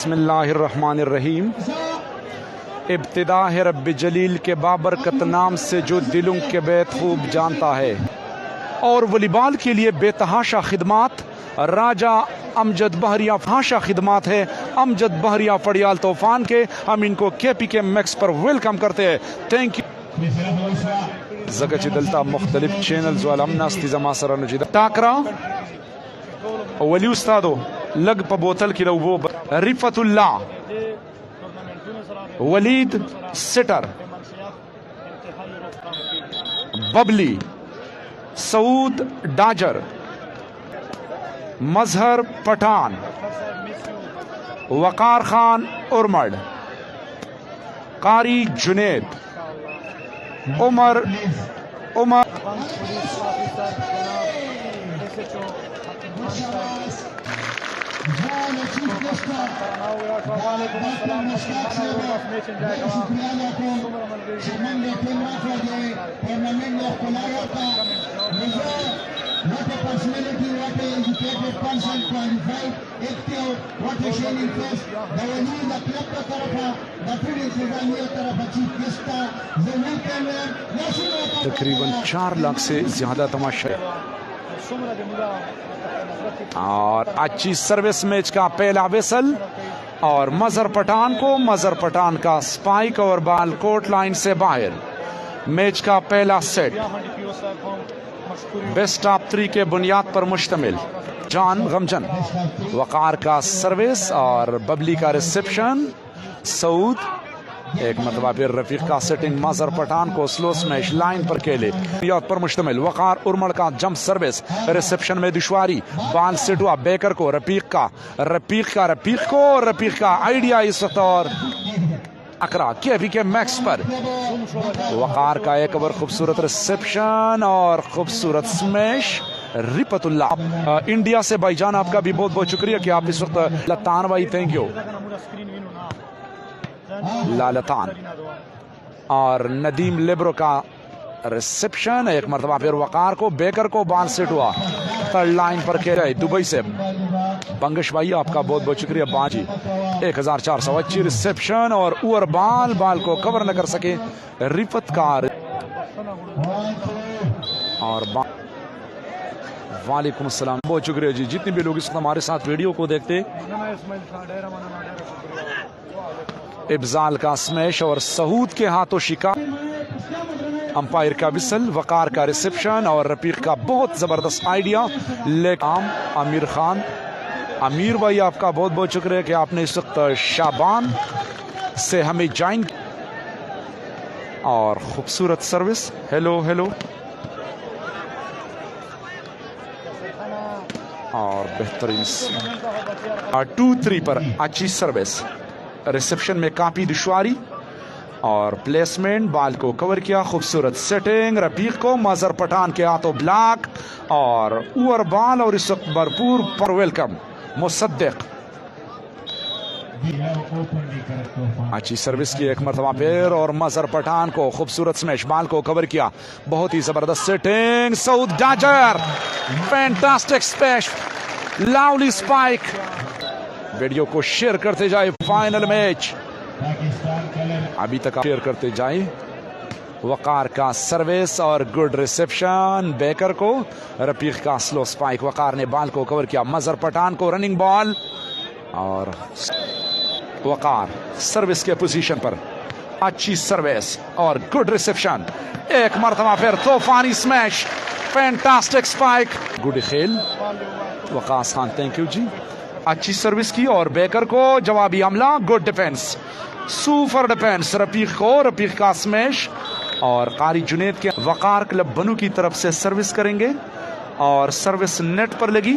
बिस्मिल्लाहिर्रहमानिर्रहीम। इब्तिदा है रब्बे जलील के बाबरकत नाम से जो दिलों के बैत खूब जानता है, और वलीबाल के लिए बेतहाशा खिदमात राजा अमजद बहरिया हाशा खिदमात है अमजद बहरिया फड़ियाल तूफान के। हम इनको KPK मैक्स पर वेलकम करते हैं। Thank you. जगह दलता मुख्तलिफ चैनल्स वाला जमा सर नजीदा टाकरा वली उस्तादो लग प बोतल की वो रिफतुल्ला वलीद सिटर बबली सऊद डाजर मजहर पठान वकार खान उर्मड़ कारी जुनेद उमर तकरीबन 4 लाख से ज्यादा तमाशा और अच्छी सर्विस मैच का पहला विसल और मजहर पठान का स्पाइक और बाल कोर्ट लाइन से बाहर। मैच का पहला सेट बेस्ट ऑफ 3 के बुनियाद पर मुश्तमिल। जान गमजन वकार का सर्विस और बबली का रिसेप्शन। सऊद एक मतबा फिर रफीक का सेटिंग मजहर पठान को स्लो स्मैश लाइन पर केले पर मुश्तमिल। वकार उर्मड़ का जंप सर्विस रिसेप्शन में दुश्वारी बाल सेट हुआ बेकर को रफीक का आइडिया इस वक्त और अकरा KPK मैक्स पर। वकार का एक और खूबसूरत रिसेप्शन और खूबसूरत स्मैश। रिपतुल्ला इंडिया से भाईजान आपका भी बहुत बहुत शुक्रिया कि आप इस वक्त लतान भाई थैंक यू लालतान और नदीम लेब्रो का रिसेप्शन। एक मरतबा फिर वकार को बेकर को बाल सेट हुआ थर्ड लाइन पर कह रहे दुबई से बंगश भाई आपका बहुत बहुत शुक्रिया बाजी। 1400 अच्छी रिसेप्शन और ऊर बाल को कवर न कर सके रिफत का और वालेकुम अस्सलाम बहुत शुक्रिया जी। जितने भी लोग इस हमारे साथ वीडियो को देखते। इब्जाल का स्मैश और सऊद के हाथों शिकार। अंपायर का विसल वकार का रिसेप्शन और रफीक का बहुत जबरदस्त आइडिया। आमिर खान अमीर भाई आपका बहुत बहुत शुक्रिया कि आपने इस वक्त शाबान से हमें ज्वाइन और खूबसूरत सर्विस। हेलो और बेहतरीन 2-3 पर अच्छी सर्विस। रिसेप्शन में काफी दुश्वारी और प्लेसमेंट बाल को कवर किया। खूबसूरत सेटिंग रफीक को मजहर पठान के हाथों ब्लॉक और ऊर बाल और इस वक्त भरपूर पर वेलकम मुसद्दिक। अच्छी सर्विस की एक मरतबा फिर और मजहर पठान को खूबसूरत स्मैश बाल को कवर किया। बहुत ही जबरदस्त सेटिंग सऊद डाजर फैंटास्टिक स्मैश लावली स्पाइक। वीडियो को शेयर करते जाए। फाइनल मैच अभी तक शेयर करते जाए। वकार का सर्विस और गुड रिसेप्शन बेकर को रफीक का स्लो स्पाइक। वकार ने बाल को कवर किया। मजहर पठान को रनिंग बॉल और वकार सर्विस के पोजीशन पर अच्छी सर्विस और गुड रिसेप्शन। एक मरतबा फिर तूफानी स्मैश फैंटास्टिक स्पाइक। गुड खेल वकास खान थैंक यू जी। अच्छी सर्विस की और बेकर को जवाबी हमला। Good defence super defence. Rafiq का स्मैश और कारी जुनेद के वकार क्लब बनू की तरफ से सर्विस करेंगे और सर्विस नेट पर लगी।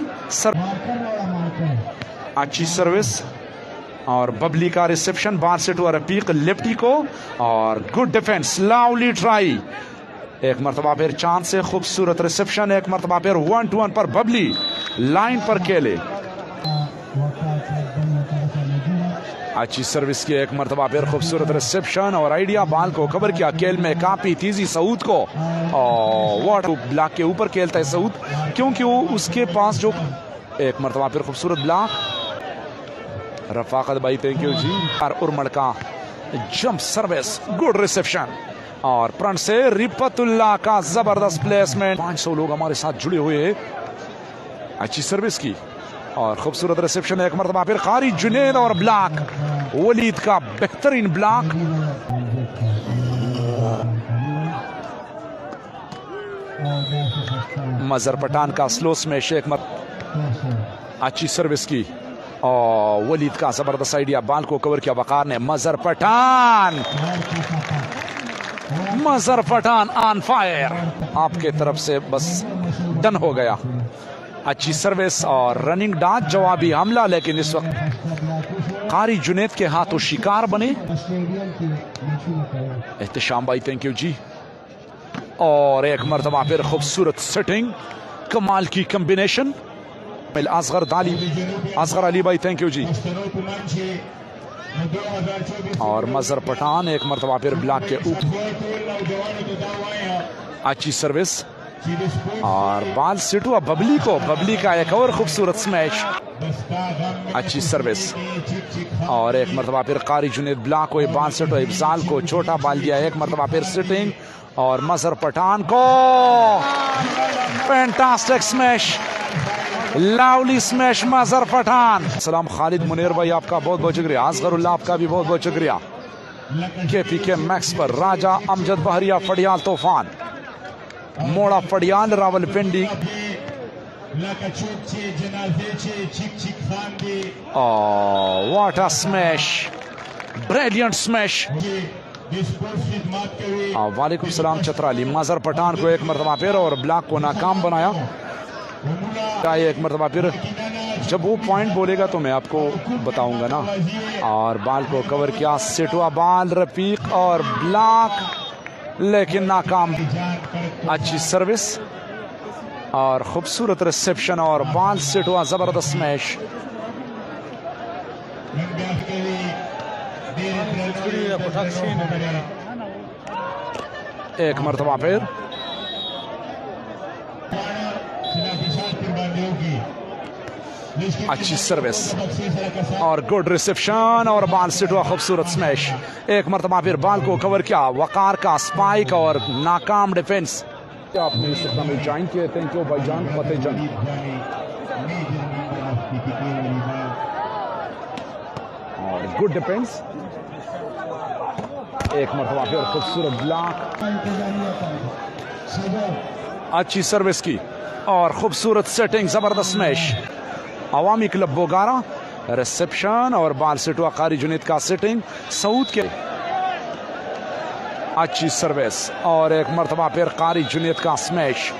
अच्छी सर्विस और बबली का रिसेप्शन बार सेट हुआ रफीक लेफ्टी को और गुड डिफेंस लावली ट्राई। एक मरतबा फिर चांद से खूबसूरत रिसेप्शन। एक मरतबा फिर 1-1 पर बबली लाइन पर केले। अच्छी सर्विस की एक मरतबा फिर खूबसूरत रिसेप्शन और आइडिया बाल को कवर किया। खेल में काफी तेजी सऊद को और वाटर ब्लॉक के ऊपर खेलता है सऊद क्योंकि वो उसके पास जो एक मरतबा फिर खूबसूरत ब्लॉक रफाकत भाई थैंक यू जी। और उर्मल का जंप सर्विस, गुड रिसेप्शन और फ्रंट से रिपतुल्ला का जबरदस्त प्लेसमेंट। 500 लोग हमारे साथ जुड़े हुए हैं। अच्छी सर्विस की और खूबसूरत रिसेप्शन। एक मरतबा फिर कारी जुनेद और ब्लॉक, वलीद का बेहतरीन ब्लॉक। मजहर पठान का स्लो स्मैश, एक अच्छी सर्विस की और वलीद का जबरदस्त आइडिया, बाल को कवर किया वकार ने। मजहर पठान ऑन फायर, आपके तरफ से बस डन हो गया। अच्छी सर्विस और रनिंग डॉट, जवाबी हमला, लेकिन इस वक्त कारी जुनेद के हाथों शिकार बने। एहतशाम भाई थैंक यू जी। और एक मरतबा फिर खूबसूरत सेटिंग, कमाल की कॉम्बिनेशन। असगर अली भाई थैंक यू जी। और मजहर पठान एक मरतबा फिर ब्लॉक के ऊपर, अच्छी सर्विस और बाल सिटू बबली को, बबली का एक और खूबसूरत स्मैश, अच्छी सर्विस और एक मरतबा फिर कारी जुनेद ब्लॉक को, बाल सिटू इफ्जाल को छोटा बाल दिया। एक मरतबा फिर सिटिंग और मजहर पठान को फैंटास्टिक स्मैश, लावली स्मैश मजहर पठान। सलाम खालिद मुनीर भाई आपका बहुत बहुत शुक्रिया। असगरुल्लाह आपका भी बहुत बहुत शुक्रिया। KPK मैक्स पर राजा अमजद बहरिया फड़ियाल तूफान, मोड़ा फड़ियाल Rawalpindi. What a smash, brilliant smash. वालेकुम सलाम चतराली। मजहर पठान को एक मरतबा फिर और ब्लॉक को नाकाम बनाया। एक मरतबा फिर जब वो पॉइंट बोलेगा तो मैं आपको बताऊंगा ना। और बाल को कवर किया, सिटवा बाल रफीक और ब्लॉक लेकिन नाकाम। अच्छी सर्विस और खूबसूरत रिसेप्शन और बाल सिटवा जबरदस्त स्मैश। एक मरतबा फिर अच्छी सर्विस और गुड रिसेप्शन और बाल सिटवा खूबसूरत स्मैश। एक मरतबा फिर बाल को कवर किया, वकार का स्पाइक और नाकाम डिफेंस। आपने इस वक्त में ज्वाइन किया, थैंक यू भाईजान फतेहजन। और गुड डिफेंस, एक मरतबा फिर खूबसूरत ब्लॉक, अच्छी सर्विस की और खूबसूरत सेटिंग, जबरदस्त स्मैश। अवामी क्लब बोगारा रिसेप्शन और बाल सिटवा कारी जुनेद का सेटिंग, सऊद के अच्छी सर्विस और एक मरतबा फिर कारी जुनेद का स्मैश।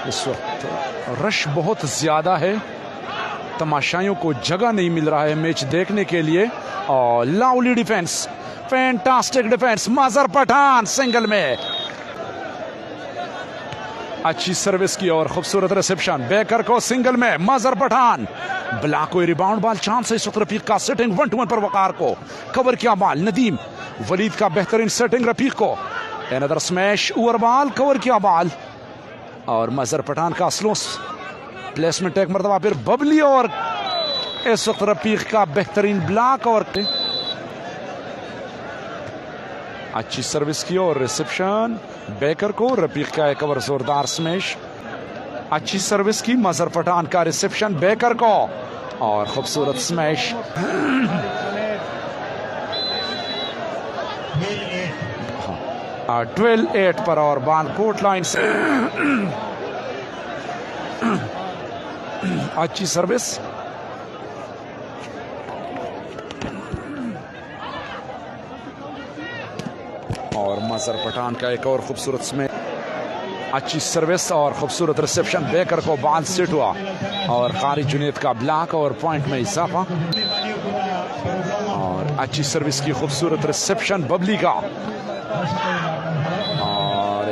इस वक्त रश बहुत ज्यादा है, तमाशाइयों को जगह नहीं मिल रहा है मैच देखने के लिए। और लावली डिफेंस, फैंटास्टिक डिफेंस, मजहर पठान सिंगल में अच्छी सर्विस की और खूबसूरत रिसेप्शन। बेकर को सिंगल में, मजहर पठान ब्लॉक को रिबाउंड बाल चांस है। इस वक्त रफीक का सेटिंग 1-2-1 पर वकार को कवर किया बाल, नदीम वलीद का बेहतरीन सेटिंग, रफीक को अनदर स्मैश, ओवर बाल कवर किया बाल और मजहर पठान का स्लो प्लेसमेंट। एक मरतबा फिर बबली और इस वक्त रफीक का बेहतरीन ब्लॉक और अच्छी सर्विस की और रिसेप्शन। बेकर को रफीक का एक और जोरदार स्मैश, अच्छी सर्विस की मजहर पठान का रिसेप्शन, बेकर को और खूबसूरत स्मैश। 12-8 पर और बाल कोर्ट लाइन से अच्छी सर्विस और मजहर पठान का एक और खूबसूरत स्मैश, अच्छी सर्विस और खूबसूरत रिसेप्शन। बेकर को बाल सेट हुआ और कारी जुनेद का ब्लॉक और पॉइंट में इजाफा और अच्छी सर्विस की खूबसूरत रिसेप्शन बबली का और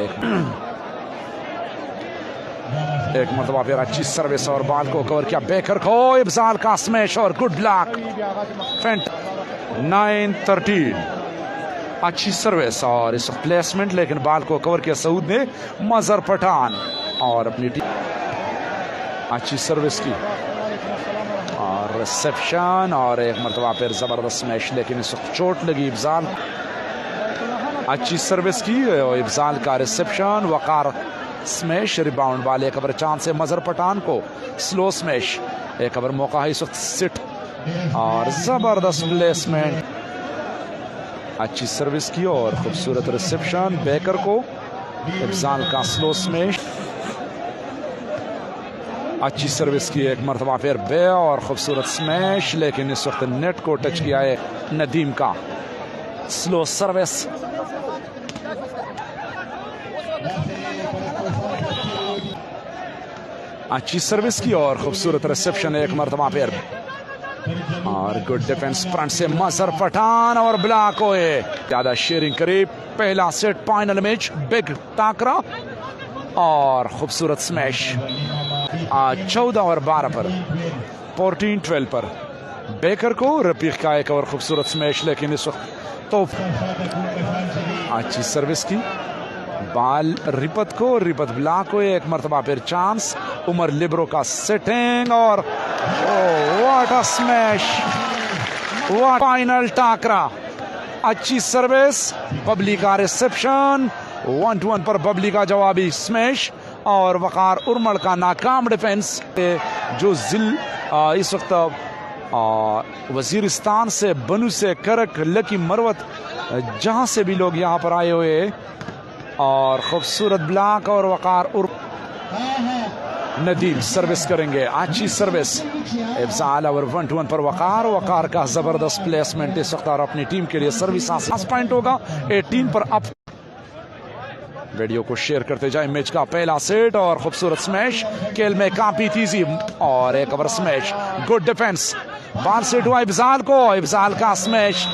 एक मरतबा फिर अच्छी सर्विस और बाल को कवर किया। बेकर को इफ्जाल का स्मैश और गुड ब्लॉक। 9-13 अच्छी सर्विस और इस प्लेसमेंट, लेकिन बाल को कवर किया सऊद ने। मजहर पठान और अपनी टीम अच्छी सर्विस की रिसेप्शन और एक मरतबा फिर जबरदस्त स्मैश, लेकिन इस वक्त चोट लगी इब्जाल। अच्छी सर्विस की और इब्जाल का रिसेप्शन, वकार स्मैश, रिबाउंड वाले एक ओवर चांस से मजहर पठान को स्लो स्मैश, एक ओवर मौका है इस वक्त सिट और जबरदस्त प्लेसमेंट। अच्छी सर्विस की और खूबसूरत रिसेप्शन, बेकर को इब्जाल का स्लो स्मैश। अच्छी सर्विस की एक मरतबा फिर बे और खूबसूरत स्मैश, लेकिन इस वक्त नेट को टच किया है नदीम का स्लो सर्विस। अच्छी सर्विस की और खूबसूरत रिसेप्शन, एक मरतबा फिर और गुड डिफेंस फ्रंट से मजहर पठान और ब्लॉक हुए। ज्यादा शेयरिंग करीब पहला सेट फाइनल मैच, बिग टाकरा और खूबसूरत स्मैश। 14 और 12 पर 14-12 पर बेकर को रफीक का एक और खूबसूरत स्मैश, लेकिन इस वक्त तो अच्छी सर्विस की बाल रिपत को, रिपत ब्लॉक को एक मरतबा फिर चांस, उमर लिब्रो का सेटिंग और what a smash, what final टाकरा। अच्छी सर्विस, बबली का रिसेप्शन, 1-1 पर बबली का जवाबी स्मैश और वकार उर्मल का नाकाम डिफेंस। जो जिल इस वक्त वजीरिस्तान से, बनू से, करक, लकी, मरवत, जहां से भी लोग यहां पर आए हुए और खूबसूरत ब्लॉक और वकार नदीम सर्विस करेंगे। अच्छी सर्विस इफ्जाल और 1-1 पर वकार का जबरदस्त प्लेसमेंट इस वक्त और अपनी टीम के लिए सर्विस 7 पॉइंट होगा 18 पर अप। वीडियो को शेयर करते जाए। मैच का पहला सेट और खूबसूरत स्मैश, खेल में काफी तेजी और एक ओवर स्मैश, गुड डिफेंस, बाल सेट हुआ इफ्जाल को, इफ्जाल का स्मैश,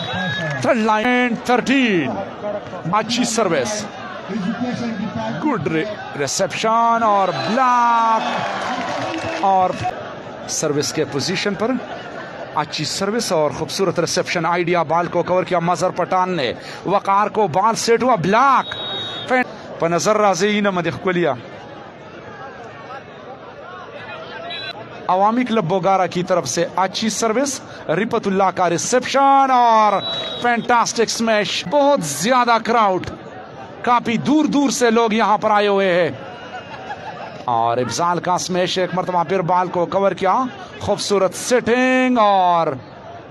थर्ड लाइन 13। अच्छी सर्विस, गुड रिसेप्शन और ब्लॉक और सर्विस के पोजीशन पर अच्छी सर्विस और खूबसूरत रिसेप्शन, आइडिया बाल को कवर किया मजहर पठान ने, वकार को बाल सेट हुआ ब्लॉक पर नजर राजी न मदिखलिया अवामी क्लब बोगारा की तरफ से अच्छी सर्विस, रिपतुल्लाह का रिसेप्शन और फैंटास्टिक स्मैश। बहुत ज्यादा क्राउड, काफी दूर दूर से लोग यहां पर आए हुए हैं और इफ्जाल का स्मैश, एक मरतबा फिर बाल को कवर किया, खूबसूरत सेटिंग और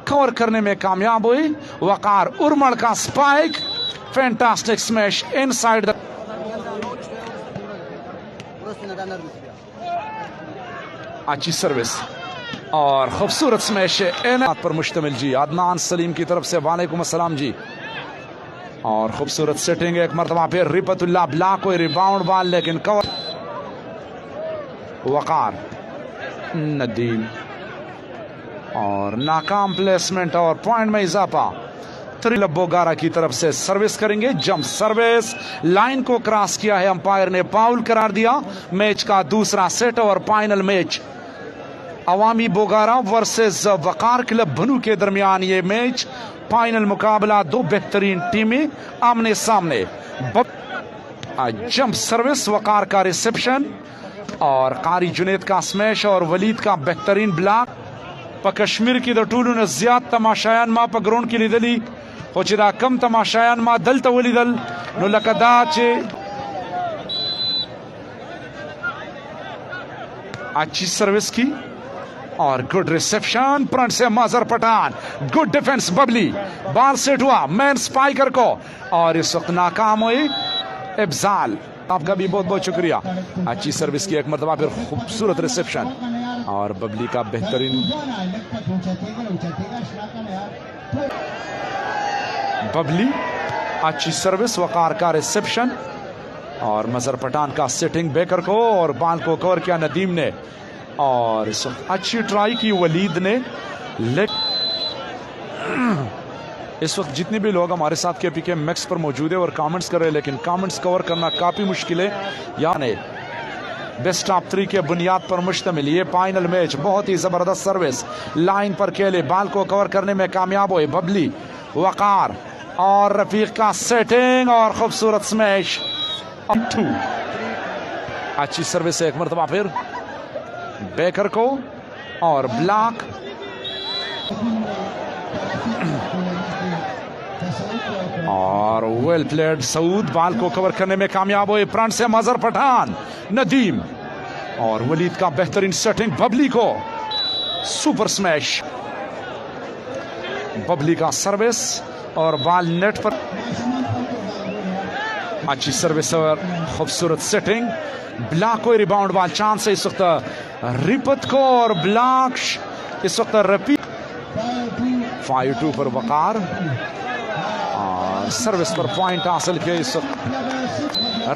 कवर करने में कामयाब हुई। वकार उर्मल का spike, fantastic smash inside the. अच्छी सर्विस और खूबसूरत स्मैश पर मुश्तमिल जी, अदनान सलीम की तरफ से वालेकुम अस्सलाम जी। और खूबसूरत सेटिंग, एक मरतबा फिर रिपतुल्लाह ब्लॉक हुई, रिबाउंड बाल लेकिन कवर, वकार नदीम और नाकाम प्लेसमेंट और पॉइंट में इजाफा। बोगारा की तरफ से सर्विस करेंगे, जंप सर्विस, लाइन को क्रॉस किया है, अंपायर ने फाउल करार दिया। मैच का दूसरा सेट और फाइनल मैच अवामी बोगारा वर्सेस वकार क्लब बनू के दरमियान ये मैच फाइनल मुकाबला, दो बेहतरीन टीमें आमने सामने। जंप सर्विस, वकार का रिसेप्शन और कारी जुनेद का स्मैश और वलीद का बेहतरीन ब्लॉक। कश्मीर की टूलू ने ज्यादा तमाशायान मा पर ग्राउंड की लिदली होचिदा कम तमाशायान मा दल तवली दल नो लकदाचे। अच्छी सर्विस की और गुड रिसेप्शन, फ्रंट से मजहर पठान, गुड डिफेंस, बबली बाल सेट हुआ मैन स्पाइकर को और इस वक्त नाकाम हुई इफ्जाल। आपका भी बहुत बहुत शुक्रिया। अच्छी सर्विस की एक मरतबा फिर खूबसूरत रिसेप्शन और बबली का बेहतरीन बबली, अच्छी सर्विस, वकार का रिसेप्शन और मजहर पठान का सेटिंग बेकर को और बाल को कवर किया नदीम ने और इस वक्त अच्छी ट्राई की वलीद ने। इस वक्त जितने भी लोग हमारे साथ के पीके मैक्स पर मौजूद है और कमेंट्स कर रहे हैं, लेकिन कमेंट्स कवर करना काफी मुश्किल है। यानी बेस्ट ऑफ 3 के बुनियाद पर मुश्तमिल ये फाइनल मैच, बहुत ही जबरदस्त सर्विस, लाइन पर खेले, बाल को कवर करने में कामयाब हुए बबली, वकार और रफीक का सेटिंग और खूबसूरत स्मैश। अच्छी सर्विस, एक मरतबा फिर बेकर को और ब्लॉक और वेल प्लेड, सऊद बाल को कवर करने में कामयाब हुए। फ्रंट से मजहर पठान, नदीम और वलीद का बेहतरीन सेटिंग, बबली को सुपर स्मैश, बबली का सर्विस और बाल नेट पर, अच्छी सर्विस और खूबसूरत सेटिंग, ब्लॉक को रिबाउंड बाल चांस है इस वक्त रिपत को और ब्लॉक इस वक्त रफी 5-2 पर वकार और सर्विस पर पॉइंट हासिल किया इस वक्त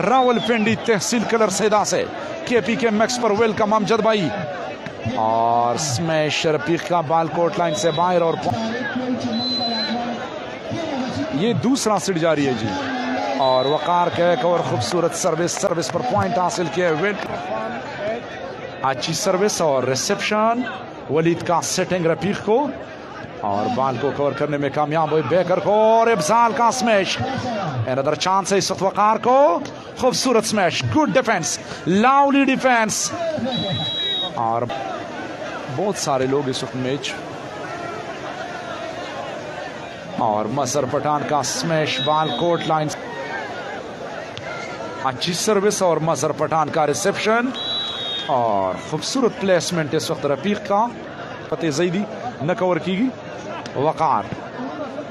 रावलपिंडी तहसील कलर सेदा से केपी के मैक्स पर वेलकम अमजद भाई और स्मैश रफीक का बाल कोर्ट लाइन से बाहर और ये दूसरा सिट जारी है जी और वकार का एक और खूबसूरत सर्विस पर पॉइंट हासिल किया वेट, अच्छी सर्विस और रिसेप्शन, वलीद का सेटिंग रफीक को और बाल को कवर करने में कामयाब हुए बेकर को और इब्जाल का स्मैश, अनदर चांस है इस वक्त वकार को, खूबसूरत स्मैश, गुड डिफेंस, लावली डिफेंस और बहुत सारे लोग इस वक्त मैच और मजहर पठान का स्मैश बाल कोर्ट लाइन, अच्छी सर्विस और मजहर पठान का रिसेप्शन और खूबसूरत प्लेसमेंट इस वक्त रफीक का, फतेह जैदी न कवर की वकार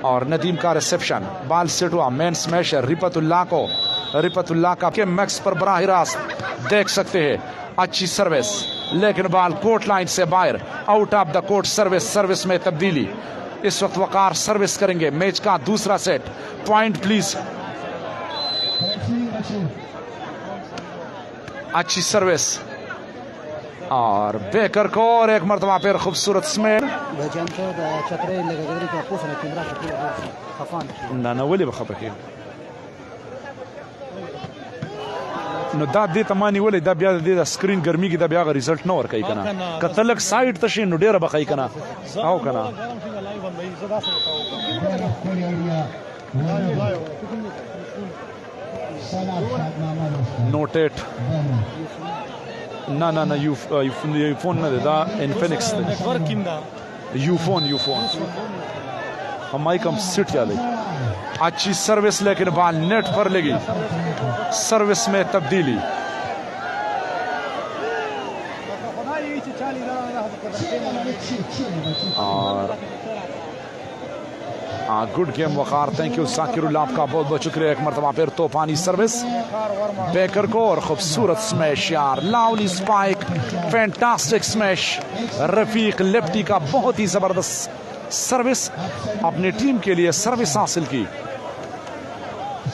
और नदीम का रिसेप्शन, बाल सेट हुआ, मेन स्मैशर रिपतुल्लाह का के मैक्स पर बराह रास्त देख सकते हैं, अच्छी सर्विस लेकिन बाल कोर्ट लाइन से बाहर, out of the court service में तब्दीली, इस वक्त वकार सर्विस करेंगे मैच का दूसरा सेट, पॉइंट प्लीज, अच्छी सर्विस और बेकर को और एक मरतबा फिर खूबसूरत स्मेल ना वली बखबर नो दा दे तमानी वली दा बिया दे स्क्रीन गर्मी की दा बिया रिजल्ट न और कई कना कतलक साइड तशी नो डेरा बखई कना आओ कना नोटेट ना यू फोन ना दा इनफिनिक्स यू फोन हमारी कम सिट याद है, अच्छी सर्विस लेकिन बाल नेट पर लगी, सर्विस में तब्दीली और good game Waqar, thank you Sakirullah, आपका बहुत बहुत शुक्रिया, एक मरतबा फिर तूफानी सर्विस बेकर को और खूबसूरत स्मैश यार, लावली spike, fantastic smash, Rafiq lefty का बहुत ही जबरदस्त सर्विस, अपनी टीम के लिए सर्विस हासिल की,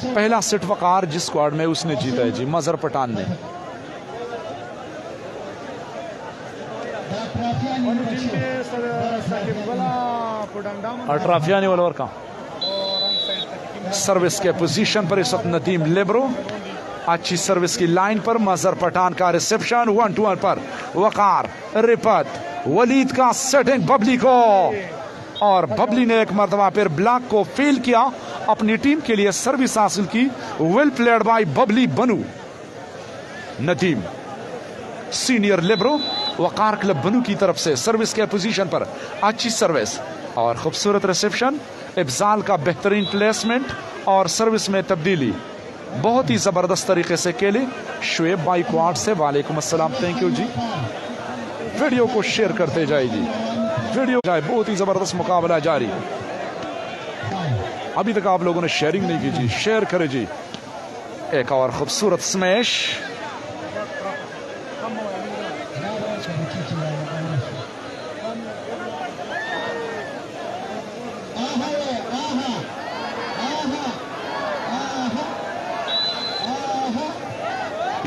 पहला सेट वकार जिस स्क्वाड में उसने जीता है जी, मजहर पठान ने। अट्राफियानी वाला का सर्विस के पोजीशन पर इस वक्त नदीम लेब्रो, अच्छी सर्विस की लाइन पर मजहर पठान का रिसेप्शन, 1-2 पर वकार, रिपत, वलीद का सेटिंग बबली को और बबली ने एक मरतबा फिर ब्लॉक को फेल किया, अपनी टीम के लिए सर्विस हासिल की, वेल प्लेड बाय बबली बनू, नदीम सीनियर लिबरो वकार क्लब बनू की तरफ से सर्विस के पोजीशन पर अच्छी सर्विस और खूबसूरत रिसेप्शन, इब्जाल का बेहतरीन प्लेसमेंट और सर्विस में तब्दीली बहुत ही जबरदस्त तरीके से खेले। शुएब भाई क्वाड से वालेकुम अस्सलाम, थैंक यू जी, वीडियो को शेयर करते जाए जी, वीडियो जाए, बहुत ही जबरदस्त मुकाबला जारी, अभी तक आप लोगों ने शेयरिंग नहीं की जी, शेयर करें जी, एक और खूबसूरत स्मैश,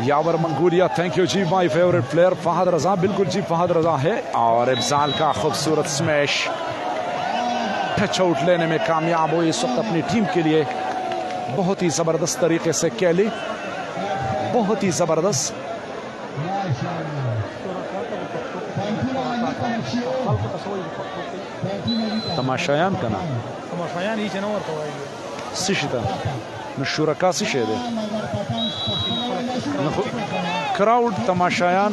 यावर मंगोलिया, थैंक यू जी, my favourite player Fahad Raza, बिल्कुल जी फहद रजा है और इब्जाल का खूबसूरत स्मैश, टच आउट लेने में कामयाब हुई, इस वक्त अपनी टीम के लिए बहुत ही जबरदस्त तरीके से खेली, बहुत ही जबरदस्त, तमाशायान का नाम सिशिता नशुरका सिशेदे क्राउड तमाशायान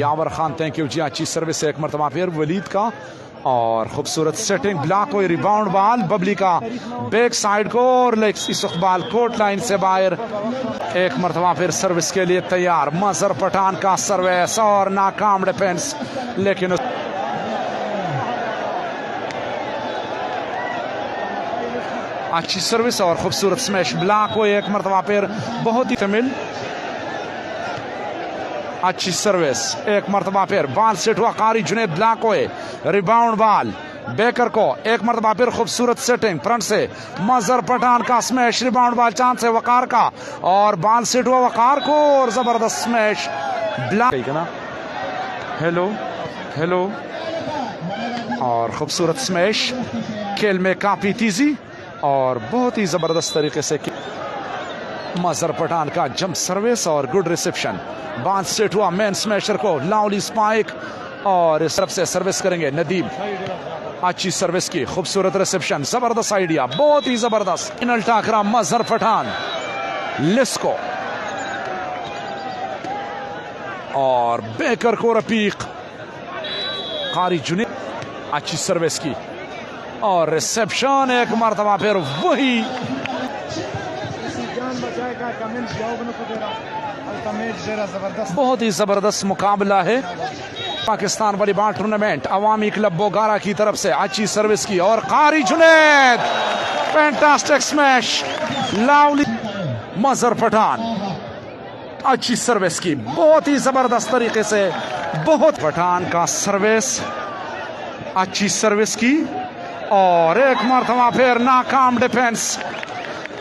यावर खान थैंक यू जी अच्छी सर्विस एक मरतबा फिर वलीद का और खूबसूरत सेटिंग ब्लॉक हुई रिबाउंड बॉल बबली का बैक साइड को और इस वक्त बॉल कोर्ट लाइन से बाहर एक मरतबा फिर सर्विस के लिए तैयार मजहर पठान का सर्विस और नाकाम डिफेंस लेकिन अच्छी सर्विस और खूबसूरत स्मैश ब्लॉक हुई एक मरतबा फिर बहुत ही तमिल अच्छी सर्विस एक मरतबा फिर बॉल सेट हुआ कारी जुनेद ब्लॉक हुए रिबाउंड बॉल बेकर को एक मरतबा फिर खूबसूरत सेटिंग फ्रंट से मजहर पठान का स्मैश रिबाउंड बॉल चांस है वकार का और बॉल सेट हुआ वकार को और जबरदस्त स्मैश ब्लॉक ना हेलो हेलो और खूबसूरत स्मैश खेल में काफी तेजी और बहुत ही जबरदस्त तरीके से मजहर पठान का जंप सर्विस और गुड रिसेप्शन बॉल सेट हुआ मैन स्मैशर को लाउली स्पाइक और इस तरफ से सर्विस करेंगे नदीम अच्छी सर्विस की खूबसूरत रिसेप्शन जबरदस्त आइडिया बहुत ही जबरदस्त फाइनल टाकरा मजहर पठान लिस्को और बेकर को रफीक कारी जुने अच्छी सर्विस की और रिसेप्शन एक मरतबा फिर वही बहुत ही जबरदस्त मुकाबला है पाकिस्तान वॉलीबॉल टूर्नामेंट अवामी क्लब बोगारा की तरफ से अच्छी सर्विस की और कारी जुनेद फैंटास्टिक स्मैश लाउली मजहर पठान अच्छी सर्विस की बहुत ही जबरदस्त तरीके से बहुत पठान का सर्विस अच्छी सर्विस की और एक मरतबा फिर नाकाम डिफेंस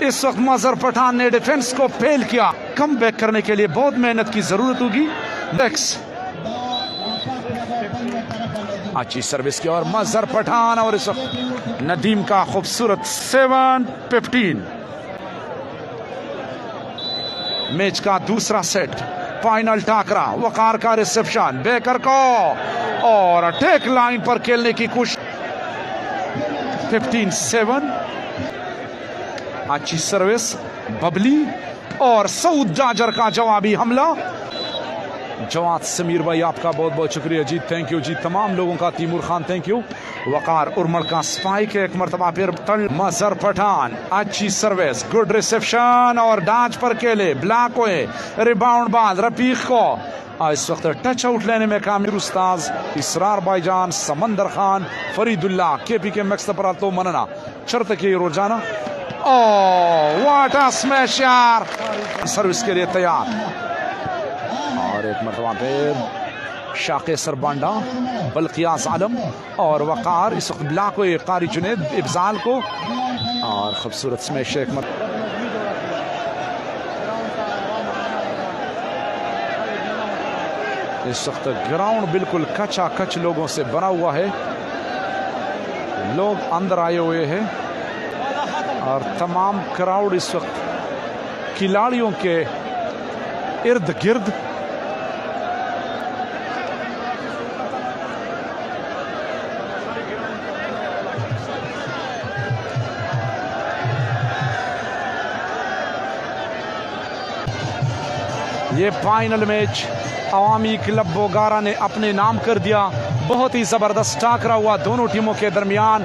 इस वक्त मजहर पठान ने डिफेंस को फेल किया कम बैक करने के लिए बहुत मेहनत की जरूरत होगी अच्छी सर्विस की और मजहर पठान और इस वक्त नदीम का खूबसूरत 7-15 मैच का दूसरा सेट फाइनल टाकरा वकार का रिसेप्शन बेकर को और अटैक लाइन पर खेलने की कोशिश 15-7 अच्छी सर्विस बबली और सऊद जाजर का जवाबी हमला जवाद समीर भाई आपका बहुत बहुत शुक्रिया जी थैंक यू जी तमाम लोगों का तैमूर खान थैंक यू वकार उर्मल का स्पाइक एक मरतबा फिर मजहर पठान अच्छी सर्विस गुड रिसेप्शन और डांच पर केले ब्लॉक हुए रिबाउंड बॉल रफीक को इस वक्त टच आउट लेने में कामयाब उस्ताज इसरार भाईजान समंदर खान फरीदुल्लाह केपी के मैक्स पर तो मनना शर्त के रोजाना व्हाट अ स्मैश यार सर्विस के लिए तैयार और एक मरतबा फिर शाके सरबांडा बल्कियास आलम और वकार इस वक्त ब्लॉक हुए कारी जुनेद इब्जाल को और खूबसूरत स्मैश एक इस वक्त ग्राउंड बिल्कुल कच्चा कच लोगों से बना हुआ है लोग अंदर आए हुए हैं और तमाम क्राउड इस वक्त खिलाड़ियों के इर्द गिर्द ये फाइनल मैच अवामी क्लब बोगारा ने अपने नाम कर दिया बहुत ही जबरदस्त टाकरा हुआ दोनों टीमों के दरमियान